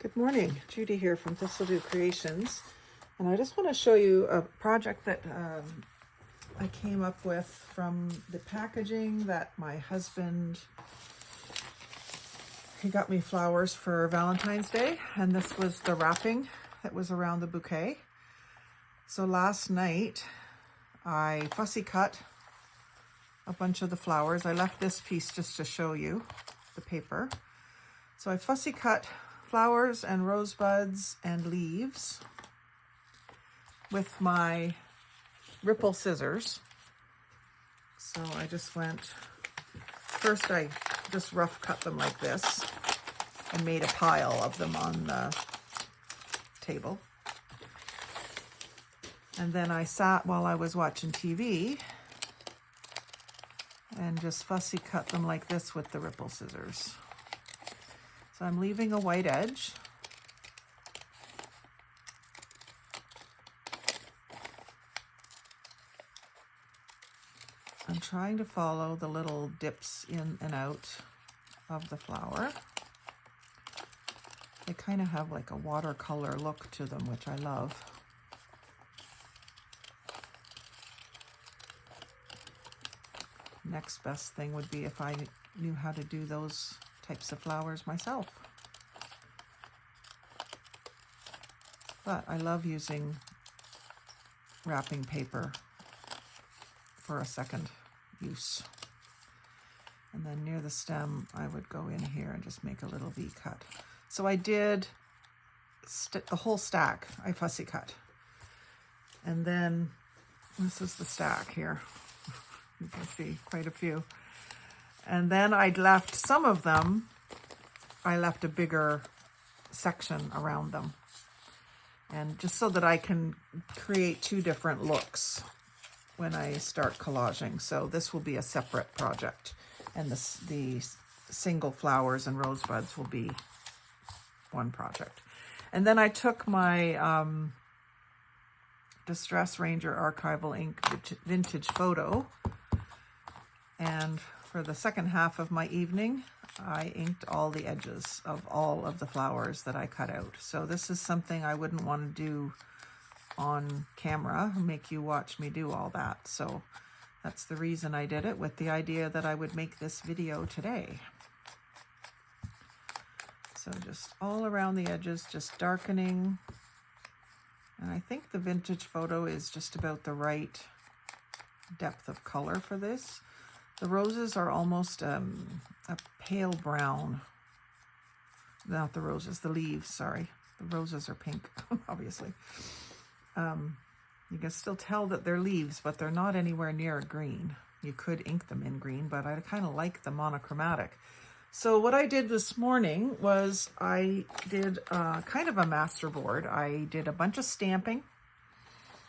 Good morning, Judy here from Thistledew Creations, and I just want to show you a project that I came up with from the packaging that my husband, he got me flowers for Valentine's Day, and this was the wrapping that was around the bouquet. So last night I fussy cut a bunch of the flowers. I left this piece just to show you the paper. So I fussy cut flowers and rosebuds and leaves with my ripple scissors. So I just went, first I just rough cut them like this and made a pile of them on the table. And then I sat while I was watching TV and just fussy cut them like this with the ripple scissors. So I'm leaving a white edge. I'm trying to follow the little dips in and out of the flower. They kind of have like a watercolor look to them, which I love. Next best thing would be if I knew how to do those types of flowers myself. But I love using wrapping paper for a second use. And then near the stem, I would go in here and just make a little V cut. So I did the whole stack, I fussy cut. And then this is the stack here. You can see quite a few. And then I'd left some of them, I left a bigger section around them. And just so that I can create two different looks when I start collaging. So this will be a separate project. And the single flowers and rosebuds will be one project. And then I took my Distress Ranger Archival Ink Vintage Photo. And for the second half of my evening, I inked all the edges of all of the flowers that I cut out. So this is something I wouldn't want to do on camera, make you watch me do all that. So that's the reason I did it, with the idea that I would make this video today. So just all around the edges, just darkening. And I think the Vintage Photo is just about the right depth of color for this. The roses are almost a pale brown. Not the roses, the leaves, sorry. The roses are pink, obviously. You can still tell that they're leaves, but they're not anywhere near green. You could ink them in green, but I kind of like the monochromatic. So what I did this morning was I did kind of a masterboard. I did a bunch of stamping,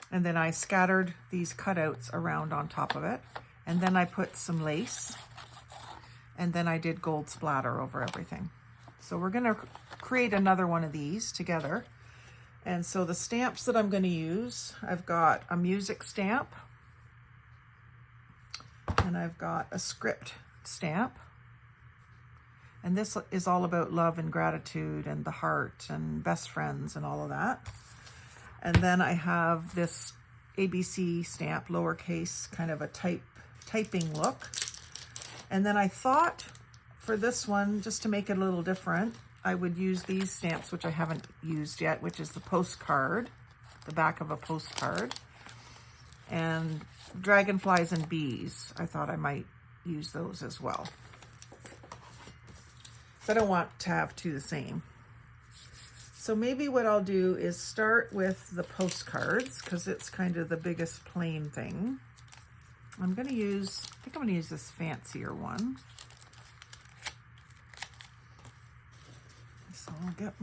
and then I scattered these cutouts around on top of it. And then I put some lace, and then I did gold splatter over everything. So we're going to create another one of these together. And so the stamps that I'm going to use, I've got a music stamp, and I've got a script stamp. And this is all about love and gratitude and the heart and best friends and all of that. And then I have this ABC stamp, lowercase, kind of a typing look. And then I thought for this one, just to make it a little different, I would use these stamps, which I haven't used yet, which is the postcard, the back of a postcard, and dragonflies and bees. I thought I might use those as well. So I don't want to have two the same. So maybe what I'll do is start with the postcards, because it's kind of the biggest plain thing. I'm going to use, I think I'm going to use this fancier one. So I'll get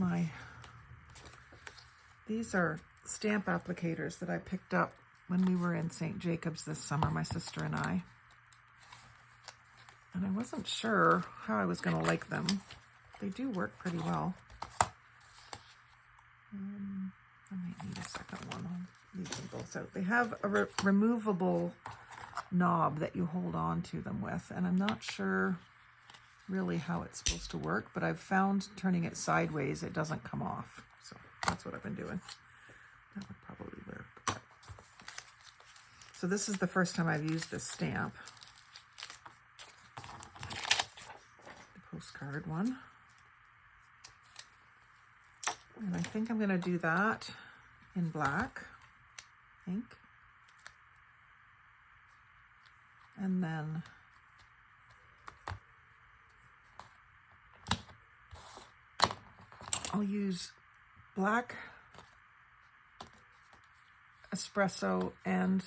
these are stamp applicators that I picked up when we were in St. Jacobs this summer, my sister and I. And I wasn't sure how I was going to like them. They do work pretty well. I might need a second one. I'll leave them both out. They have a removable knob that you hold on to them with, and I'm not sure really how it's supposed to work, but I've found turning it sideways, it doesn't come off. So that's what I've been doing. That would probably work. So this is the first time I've used this stamp. The postcard one. And I think I'm going to do that in black ink. And then I'll use black, espresso, and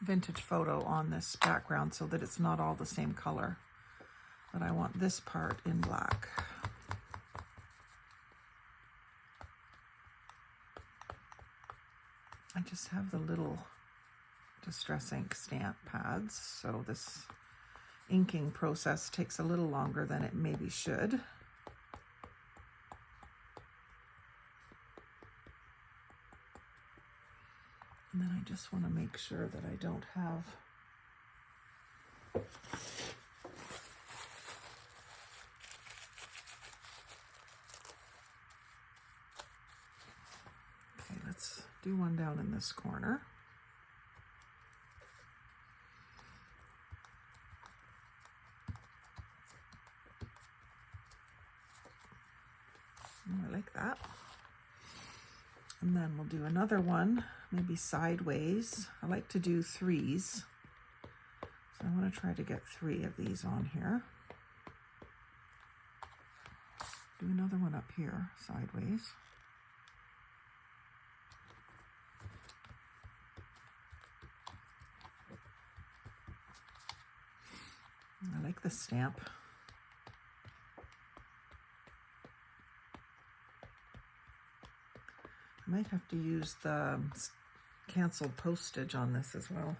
vintage photo on this background so that it's not all the same color. But I want this part in black. I just have the little Distress Ink stamp pads, so this inking process takes a little longer than it maybe should. And then I just want to make sure that I don't have okay, let's do one down in this corner. I like that. And then we'll do another one, maybe sideways. I like to do threes. So I want to try to get 3 of these on here. Do another one up here, sideways. I like the stamp. I might have to use the canceled postage on this as well.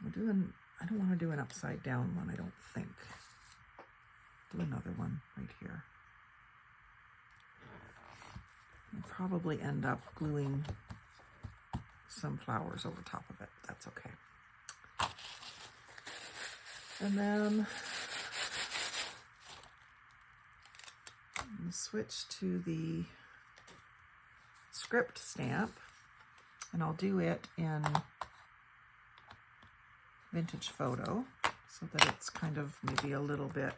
I don't want to do an upside down one, I don't think. Do another one right here. I'll probably end up gluing some flowers over top of it. That's okay. And then I'll switch to the script stamp, and I'll do it in vintage photo so that it's kind of maybe a little bit,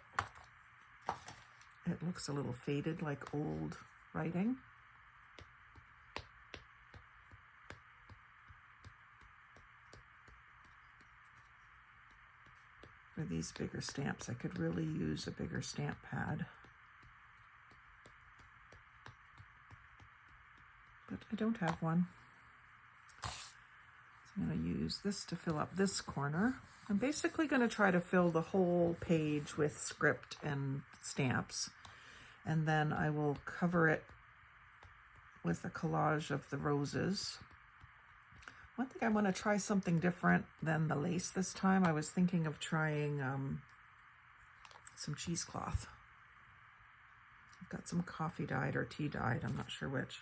it looks a little faded like old writing. For these bigger stamps, I could really use a bigger stamp pad. But I don't have one. So I'm going to use this to fill up this corner. I'm basically going to try to fill the whole page with script and stamps. And then I will cover it with a collage of the roses. One thing I want to try something different than the lace this time. I was thinking of trying some cheesecloth. I've got some coffee dyed or tea dyed, I'm not sure which.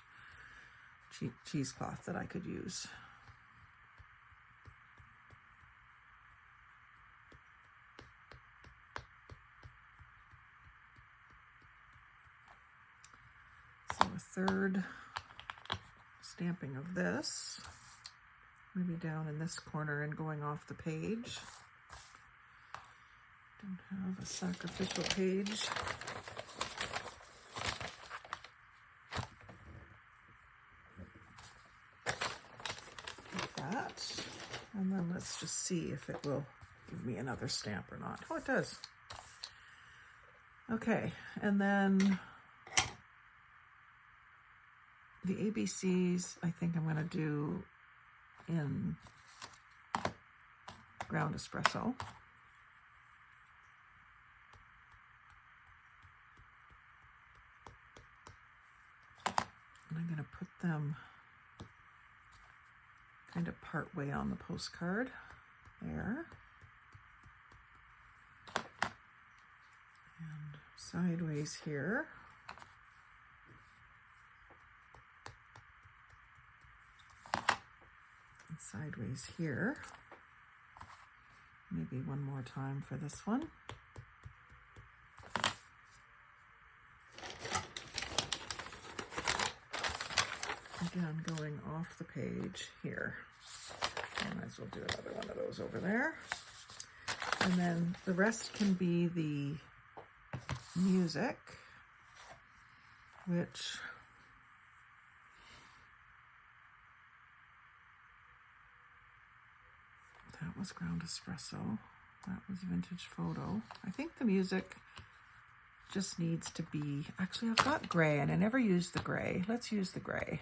Cheesecloth that I could use. So a third stamping of this, maybe down in this corner and going off the page. Don't have a sacrificial page. And then let's just see if it will give me another stamp or not. Oh, it does. Okay, and then the ABCs, I think I'm going to do in ground espresso. And I'm going to put them kind of part way on the postcard there. And sideways here. And sideways here. Maybe one more time for this one. Again, going off the page here. I might as well do another one of those over there. And then the rest can be the music, which that was ground espresso. That was vintage photo. I think the music just needs to be, actually I've got gray and I never used the gray. Let's use the gray.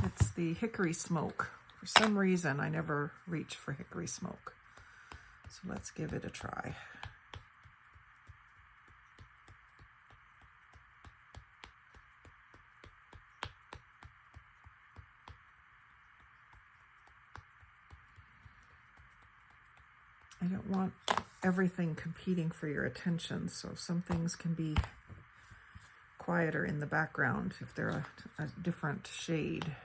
It's the hickory smoke. For some reason, I never reach for hickory smoke. So let's give it a try. I don't want everything competing for your attention, so some things can be quieter in the background if they're a different shade.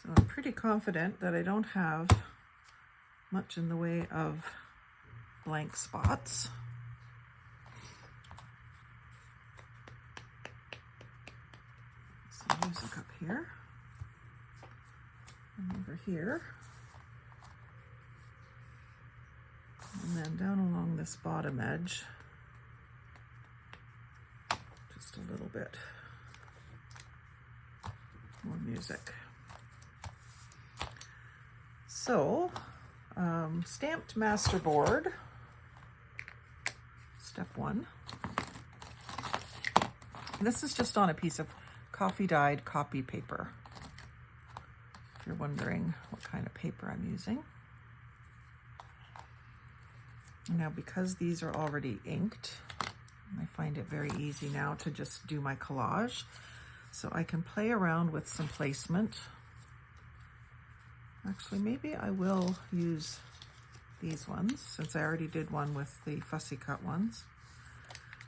So I'm pretty confident that I don't have much in the way of blank spots. So music up here and over here. And then down along this bottom edge, just a little bit more music. So, stamped Masterboard, step 1. And this is just on a piece of coffee dyed copy paper, if you're wondering what kind of paper I'm using. Now, because these are already inked, I find it very easy now to just do my collage. So I can play around with some placement. Actually, maybe I will use these ones since I already did one with the fussy cut ones.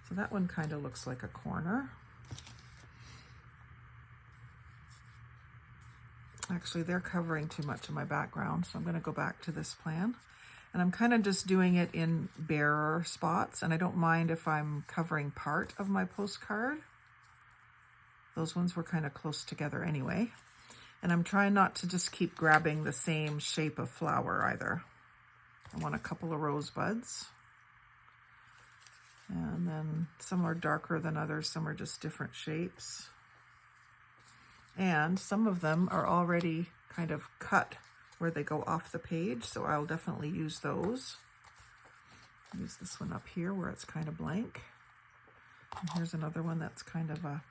So that one kind of looks like a corner. Actually, they're covering too much of my background, so I'm going to go back to this plan. And I'm kind of just doing it in barer spots, and I don't mind if I'm covering part of my postcard. Those ones were kind of close together anyway. And I'm trying not to just keep grabbing the same shape of flower either. I want a couple of rosebuds. And then some are darker than others, some are just different shapes. And some of them are already kind of cut where they go off the page, so I'll definitely use those. Use this one up here where it's kind of blank. And here's another one that's kind of a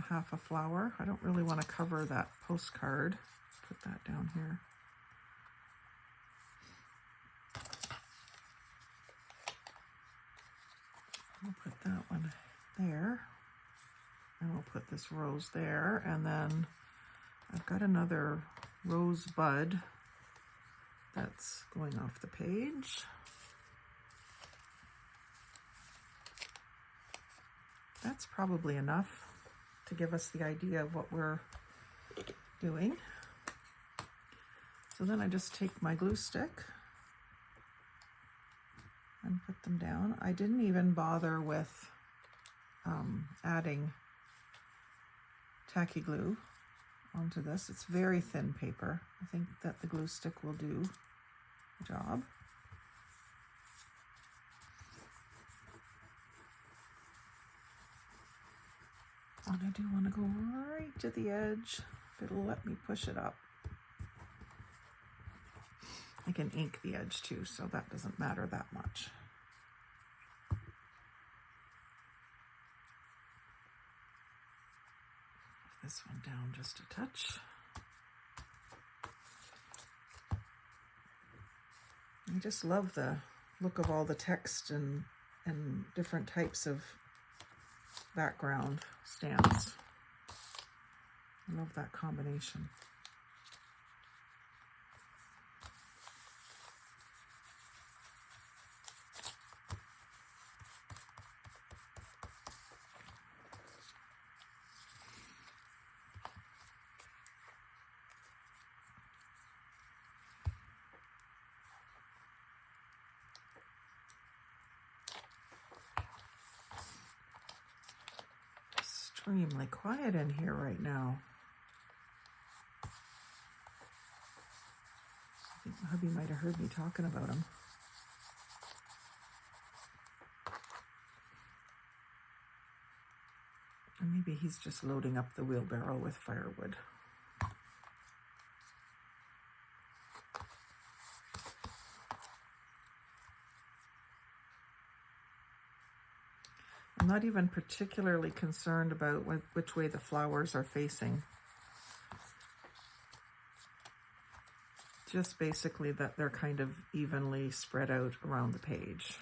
half a flower. I don't really want to cover that postcard. Put that down here. We'll put that one there. And we'll put this rose there. And then I've got another rosebud that's going off the page. That's probably enough to give us the idea of what we're doing. So then I just take my glue stick and put them down. I didn't even bother with adding tacky glue onto this. It's very thin paper. I think that the glue stick will do the job. And I do want to go right to the edge, if it'll let me push it up. I can ink the edge too, so that doesn't matter that much. This one down just a touch. I just love the look of all the text and different types of background stamps. I love that combination. extremely quiet in here right now. I think hubby might have heard me talking about him. Or maybe he's just loading up the wheelbarrow with firewood. I'm not even particularly concerned about which way the flowers are facing. Just basically that they're kind of evenly spread out around the page.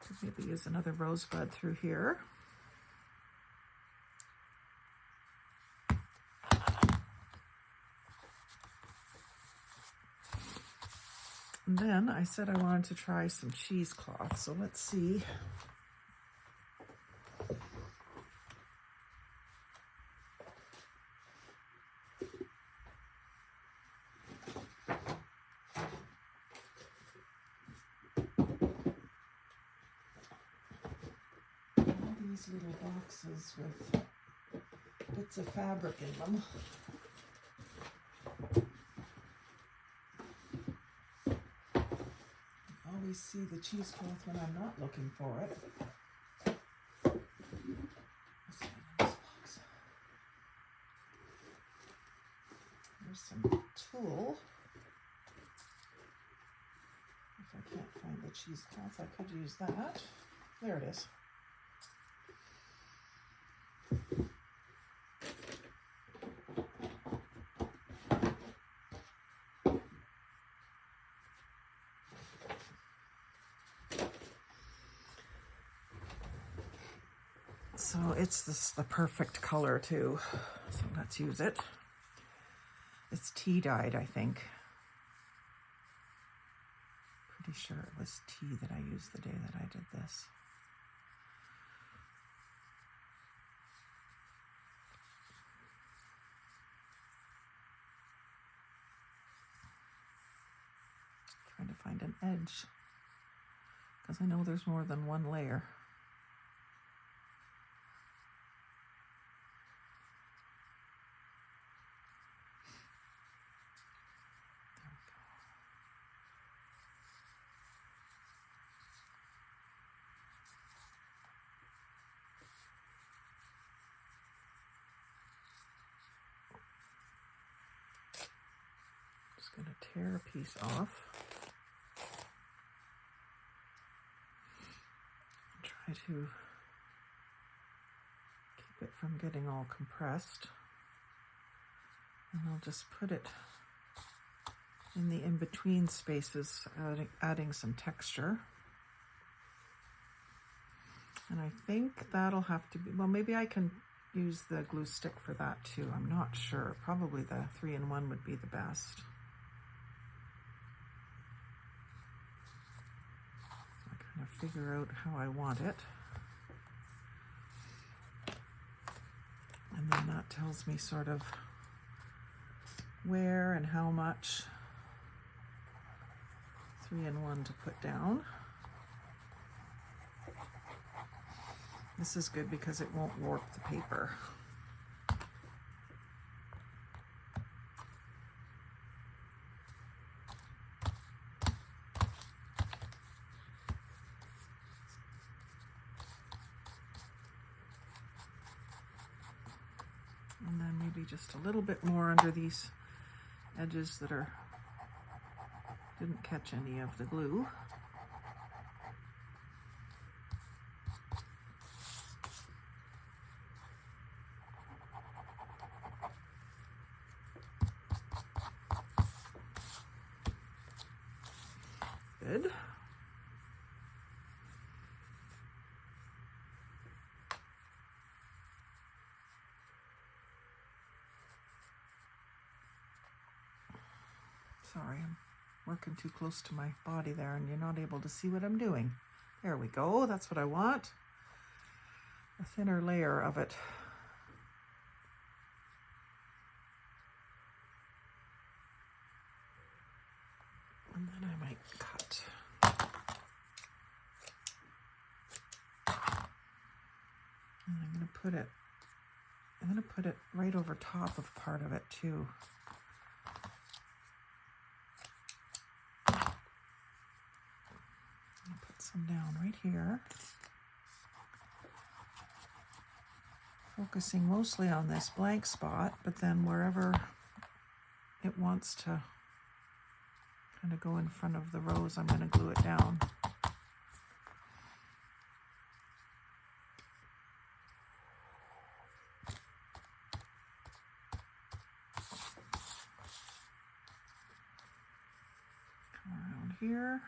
Could maybe use another rosebud through here. And then I said I wanted to try some cheesecloth, so let's see. All these little boxes with bits of fabric in them. I always see the cheesecloth when I'm not looking for it. What's in this box? There's some tulle. If I can't find the cheesecloth, I could use that. There it is. So it's the perfect color too, so let's use it. It's tea dyed, I think. Pretty sure it was tea that I used the day that I did this. Trying to find an edge, because I know there's more than one layer. Just going to tear a piece off. Try to keep it from getting all compressed. And I'll just put it in the in-between spaces, adding some texture. And I think that'll have to be, well, maybe I can use the glue stick for that too. I'm not sure. Probably the 3-in-1 would be the best. So I kind of figure out how I want it. And then that tells me sort of where and how much 3-in-1 to put down. This is good because it won't warp the paper. And then maybe just a little bit more under these edges that didn't catch any of the glue. Good. Sorry, I'm working too close to my body there and you're not able to see what I'm doing. There we go, that's what I want. A thinner layer of it. put it, I'm going to put it right over top of part of it too. Put some down right here. Focusing mostly on this blank spot, but then wherever it wants to kind of go in front of the rose, I'm going to glue it down. Come around here.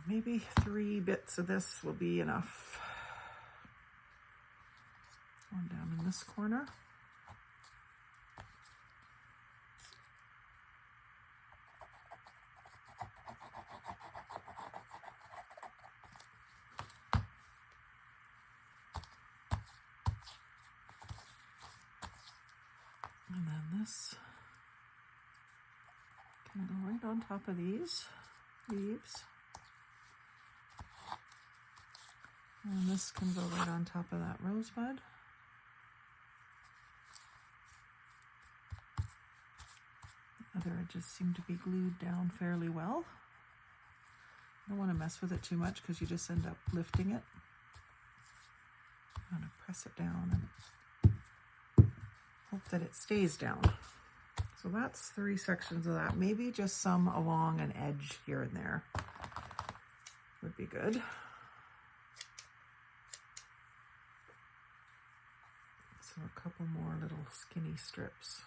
Maybe 3 bits of this will be enough. One down in this corner. And then this can go right on top of these leaves. And this can go right on top of that rosebud. The other edges seem to be glued down fairly well. I don't want to mess with it too much because you just end up lifting it. I'm going to press it down and hope that it stays down. So that's 3 sections of that. Maybe just some along an edge here and there would be good. So a couple more little skinny strips.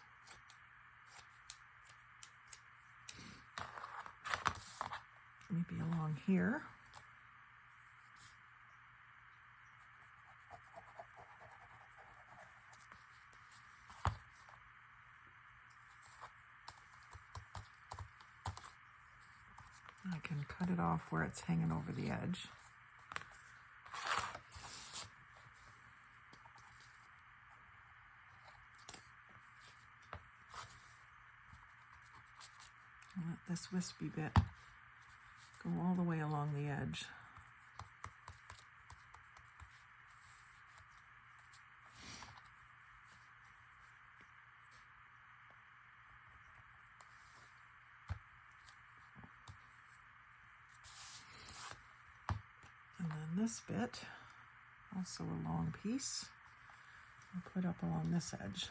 Maybe along here. I can cut it off where it's hanging over the edge. Let this wispy bit go all the way along the edge. And then this bit, also a long piece, I'll put up along this edge.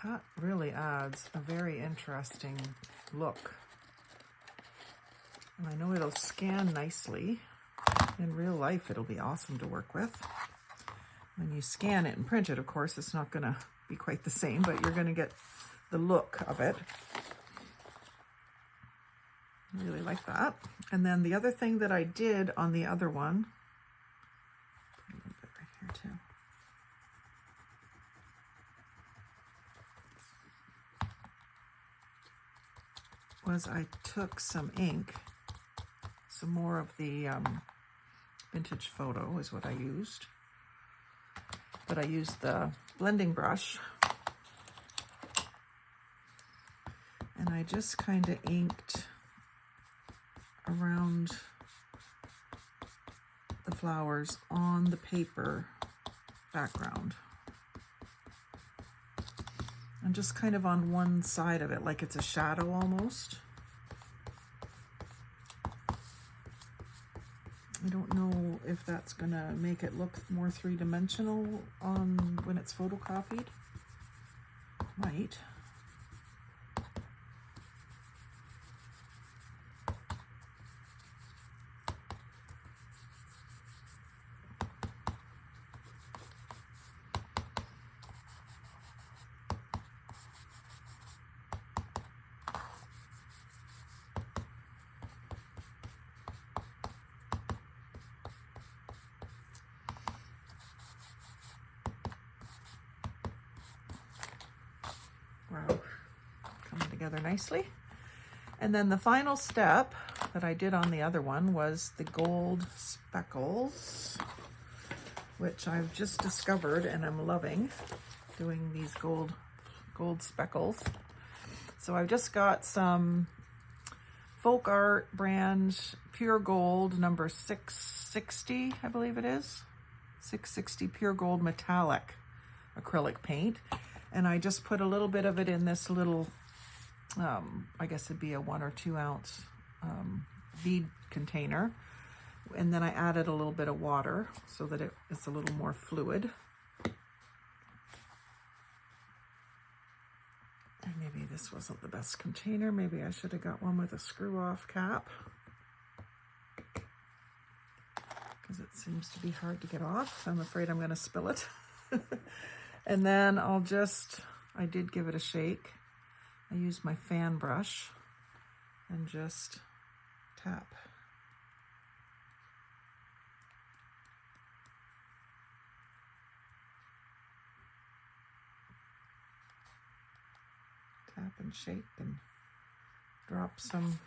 That really adds a very interesting look. And I know it'll scan nicely. In real life, it'll be awesome to work with. When you scan it and print it, of course, it's not going to be quite the same, but you're going to get the look of it. I really like that. And then the other thing that I did on the other one, put a little bit right here too. Was I took some ink, some more of the vintage photo is what I used, but I used the blending brush and I just kind of inked around the flowers on the paper background. And just kind of on one side of it, like it's a shadow almost. I don't know if that's gonna make it look more three-dimensional when it's photocopied. Might. Wow, coming together nicely. And then the final step that I did on the other one was the gold speckles, which I've just discovered and I'm loving doing these gold speckles. So I've just got some Folk Art brand pure gold number 660, I believe it is. 660 pure gold metallic acrylic paint. And I just put a little bit of it in this little, I guess it'd be a 1 or 2 ounce bead container. And then I added a little bit of water so that it's a little more fluid. And maybe this wasn't the best container. Maybe I should have got one with a screw-off cap, because it seems to be hard to get off. I'm afraid I'm going to spill it. And then I did give it a shake. I used my fan brush and just tap. Tap and shake and drop some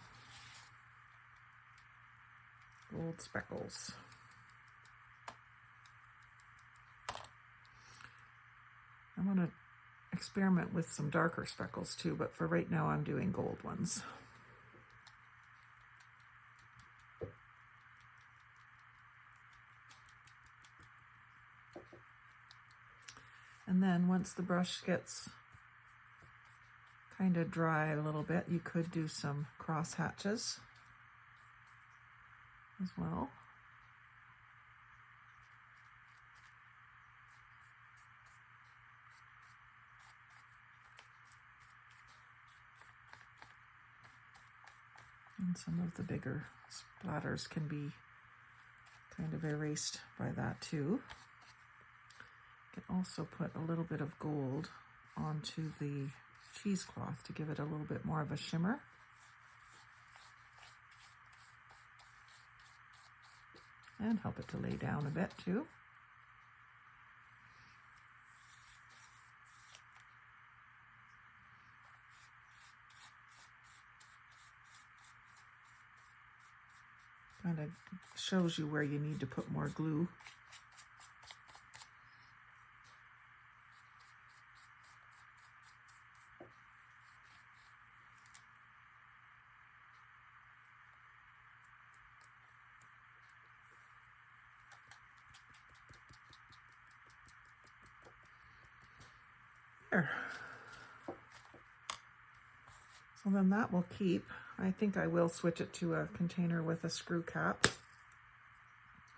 gold speckles. I want to experiment with some darker speckles too, but for right now I'm doing gold ones. And then once the brush gets kind of dry a little bit, you could do some cross hatches as well. And some of the bigger splatters can be kind of erased by that too. You can also put a little bit of gold onto the cheesecloth to give it a little bit more of a shimmer. And help it to lay down a bit too. Kind of shows you where you need to put more glue. There. So then that will keep. I think I will switch it to a container with a screw cap,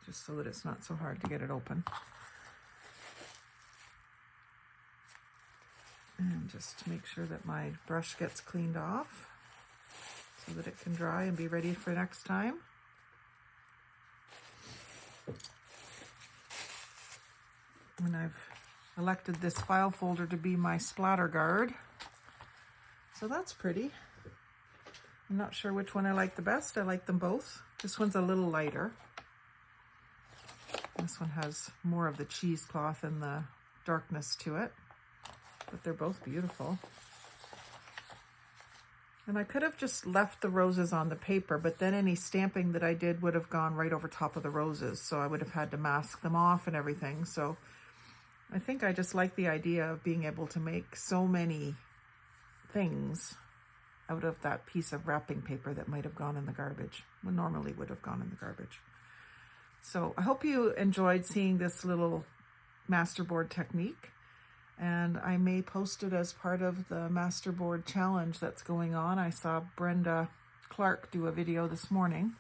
just so that it's not so hard to get it open. And just to make sure that my brush gets cleaned off so that it can dry and be ready for next time. And I've elected this file folder to be my splatter guard. So that's pretty. I'm not sure which one I like the best. I like them both. This one's a little lighter. This one has more of the cheesecloth and the darkness to it, but they're both beautiful. And I could have just left the roses on the paper, but then any stamping that I did would have gone right over top of the roses, so I would have had to mask them off and everything. So I think I just like the idea of being able to make so many things out of that piece of wrapping paper that might have gone in the garbage, well, normally would have gone in the garbage. So I hope you enjoyed seeing this little Masterboard technique, and I may post it as part of the Masterboard challenge that's going on. I saw Brenda Clark do a video this morning,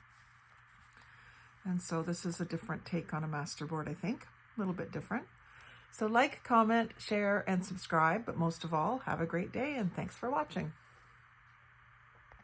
And so this is a different take on a masterboard, I think. A little bit different. So like, comment, share, and subscribe. But most of all, have a great day and thanks for watching.